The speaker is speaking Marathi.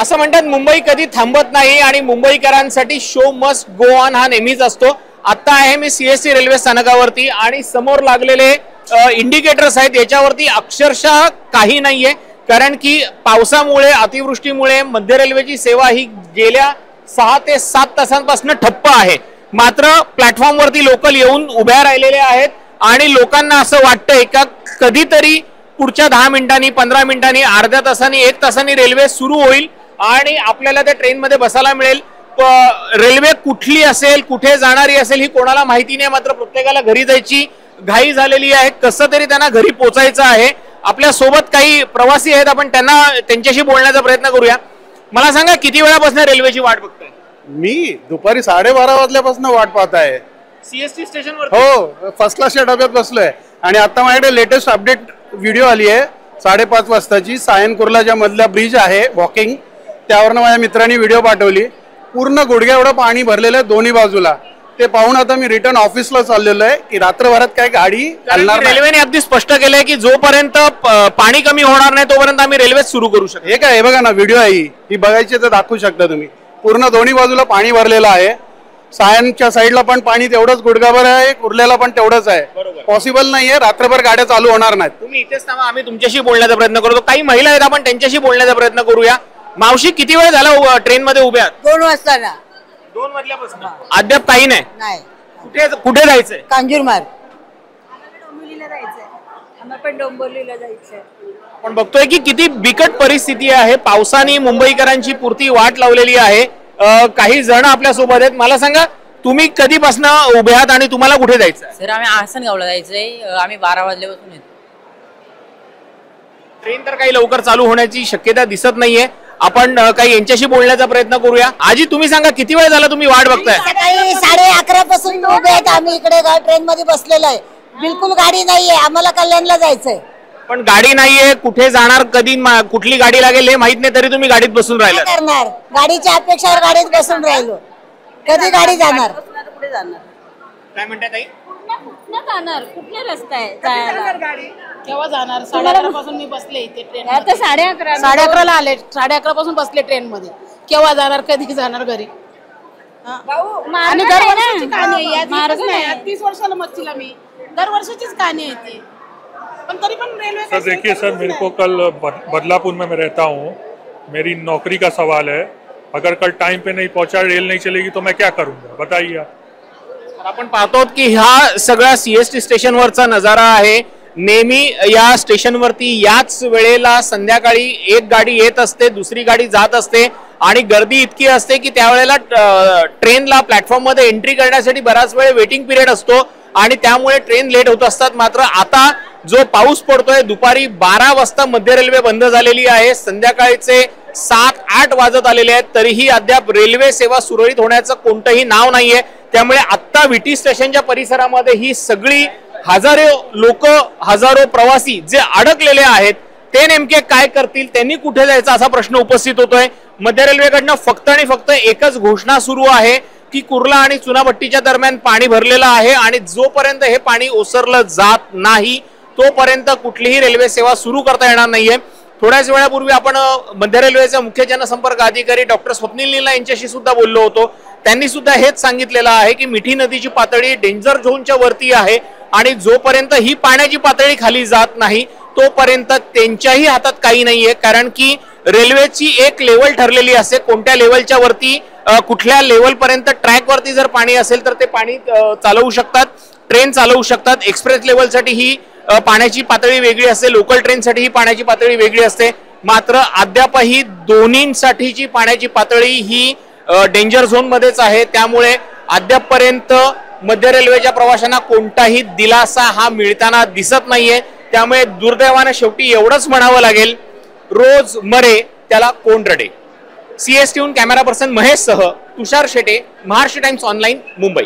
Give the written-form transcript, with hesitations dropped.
असं म्हणतात मुंबई कधी थांबत नाही आणि मुंबईकरांसाठी शो मस्ट गो ऑन हा नेहमीच असतो। आता आहे मी सीएसटी रेल्वे स्थानकावरती आणि समोर लागलेले इंडिकेटर्स आहेत याच्यावरती अक्षरशः काही नाहीये, कारण की पावसामुळे अतिवृष्टीमुळे मध्य रेल्वेची सेवा ही गेल्या 6 ते 7 तासांपासून ठप्प आहे। मात्र प्लॅटफॉर्मवरती लोकल येऊन उभ्या राहिलेले आहेत आणि लोकांना असं वाटतंय का कधीतरी पुढच्या 10 मिनिटांनी 15 मिनिटांनी अर्ध्या तासांनी 1 तासांनी रेल्वे सुरू होईल आणि आपल्याला त्या ट्रेन मध्ये बसायला मिळेल। रेल्वे कुठली असेल कुठे जाणारी असेल ही कोणाला माहिती नाही, मात्र प्रत्येकाला घरी जायची घाई झालेली आहे, कसं तरी त्यांना घरी पोहोचायचं आहे। आपल्या सोबत काही प्रवासी आहेत, आपण त्यांच्याशी बोलण्याचा प्रयत्न करूया। मला सांगा किती वेळापासून रेल्वेची वाट बघताय? मी दुपारी 12:30 वाजल्यापासून वाट पाहत आहे सीएसटी स्टेशनवर। हो, फर्स्ट क्लासच्या डब्यात बसलोय आणि आता माझ्याकडे लेटेस्ट अपडेट व्हिडिओ आली आहे 5:30 वाजताची। सायन कुर्लाच्या मधला ब्रिज आहे वॉकिंग, त्यावरनं माझ्या मित्रांनी व्हिडिओ पाठवली। पूर्ण गुडघ्या एवढं पाणी भरलेलं आहे दोन्ही बाजूला। ते पाहून आता मी रिटर्न ऑफिसला चाललेलो आहे की रात्रभरात काय गाडी चालणार नाही। रेल्वेने अगदी स्पष्ट केलंय की जोपर्यंत पाणी कमी होणार नाही तोपर्यंत आम्ही रेल्वे सुरू करू शकतो। हे काय, हे बघा ना व्हिडिओ आहे ही बघायची तर दाखवू शकता तुम्ही। पूर्ण दोन्ही बाजूला पाणी भरलेलं आहे। सायनच्या साईडला पण पाणी तेवढंच गुडघाभर आहे, कुर्ल्याला पण तेवढंच आहे। पॉसिबल नाहीये, रात्रभर गाड्या चालू होणार नाहीत। तुम्ही इथेच थांबा, आम्ही तुमच्याशी बोलण्याचा प्रयत्न करतो। काही महिला आहेत, आपण त्यांच्याशी बोलण्याचा प्रयत्न करूया। मावशी, किती वेळ झाला ट्रेन मध्ये उभ्या? 2 वाजता ना। 2 वाजल्यापासून अद्याप काही नाही? नाही। कुठे जायचंय? कांजूरमार्ग। डोंबिवलीला जायचंय, आम्हाला पण डोंबिवलीला जायचंय। आपण बघतोय की किती बिकट परिस्थिती आहे। पावसाने मुंबईकरांची पुरती वाट लावलेली आहे। काही जण आपल्या सोबत आहेत। मला सांगा तुम्ही कधीपासून उभे आहात आणि तुम्हाला कुठे जायचं? सर आम्ही आसनगावला जायचंय, आम्ही 12 वाजल्यापासून येतो। ट्रेन तर काही लवकर चालू होण्याची शक्यता दिसत नाहीये। आपण काही यांच्याशी बोलण्याचा प्रयत्न करूया। आजी, तुम्ही सांगा किती वेळ झाला तुम्ही वाट बघताय? सकाळी 11:30 पासून उभे आहेत आम्ही इकडे ट्रेन मध्ये बसलेलो आहे। बिलकुल गाडी नाहीये, आम्हाला कल्याणला जायचंय। पण गाडी नाहीये, कुठे जाणार, कधी कुठली गाडी लागेल हे माहित नाही, तरी तुम्ही गाडीत बसून राहिला। करणार गाडीच्या अपेक्षावर गाडीत बसून राहिलो, कधी गाडी जाणार? कुठे जाणार? काय म्हणताय ताई? कुठं जाणार? कुठले रस्ता आहे जायला? केव्हा जाणार? 11:30 पासून मी बसले इथे ट्रेन। आता 11:30 11:30 आले, 11:30 पासून बसले ट्रेन मध्ये। केव्हा जाणार, कधी जाणार घरी? आणि दरवर्षीची कहाणी आहे, 30 वर्षाला मच्छीला मी दरवर्षीचीच कहाणी आहे ती। पण तरी पण रेल्वे सर देखिए सर, मेरे को कल बदलापुर में मैं रहता हूँ, मेरी नौकरी का सवाल है। अगर कल टाइम पे नहीं पहुंचा, रेल नहीं चलेगी तो मैं क्या करूंगा बताइए आप। आपण पाहतो की हा सगळा सीएसटी स्टेशनवरचा नजारा आहे। नेहमी या स्टेशनवरती याच वेळेला संध्याकाळी एक गाडी येत असते, दुसरी गाडी जात असते आणि गर्दी इतकी असते की त्यावेळेला ट्रेनला प्लॅटफॉर्म मध्ये एंट्री करण्यासाठी बराच वेळ वेटिंग पिरियड असतो आणि त्यामुळे ट्रेन लेट होत असतात। मात्र आता जो पाऊस पडतोय, दुपारी 12 वाजता मध्य रेल्वे बंद झालेली आहे, संध्याकाळचे 7-8 वाजत आलेले आहेत, तरीही अद्याप रेल्वे सेवा सुरळीत होण्याचं कोणतंही नाव नाहीये। त्यामुळे आता विटी स्टेशनच्या परिसरामध्ये ही सगळी हजारो लोक, हजारो प्रवासी जे अडकलेले आहेत ते नेमके काय करतील, त्यांनी कुठे जायचं असा प्रश्न उपस्थित होतोय। मध्य रेल्वेकडनं फक्त आणि फक्त एकच घोषणा सुरू आहे की कुर्ला आणि चुनाभट्टीच्या दरम्यान पाणी भरलेलं आहे आणि जोपर्यंत हे पाणी ओसरलं जात नाही तोपर्यंत कुठलीही रेल्वे सेवा सुरू करता येणार नाहीये। थोड्याच वेळापूर्वी आपण मध्य रेल्वेचे मुख्य जनसंपर्क अधिकारी डॉक्टर स्वप्नील नीला यांच्याशी सुद्धा बोललो होतो। त्यांनी सुद्धा हेच सांगितलेलं आहे की मिठी नदीची पातळी डेंजर झोनच्या वरती आहे आणि जोपर्यंत ही पाण्याची पातळी खाली जात नाही तोपर्यंत त्यांच्याही हातात काही नाहीये, कारण की रेल्वेची एक लेवल ठरलेली असते, कोणत्या लेवलच्या वरती कुठल्या लेवल पर्यंत ट्रॅक वरती जर पाणी असेल तर ते पाणी चालवू शकतात, ट्रेन चालवू शकतात। एक्सप्रेस लेवलसाठी ही पाण्याची पातळी वेगळी असते, लोकल ट्रेनसाठी ही पाण्याची पातळी वेगळी असते। मात्र अद्यापही दोन्हींसाठीची पाण्याची पातळी ही डेंजर झोन मध्येच आहे। त्यामुळे अद्यापपर्यंत मध्य रेल्वेच्या प्रवाशांना कोणताही दिलासा हा मिळताना दिसत नाहीये। त्यामुळे दुर्दैवाने शेवटी एवढंच म्हणावं लागेल, रोज मरे त्याला कोण रडे। सीएसटीहून कॅमेरा पर्सन महेश सह तुषार शेटे, महाराष्ट्र टाइम्स ऑनलाईन, मुंबई।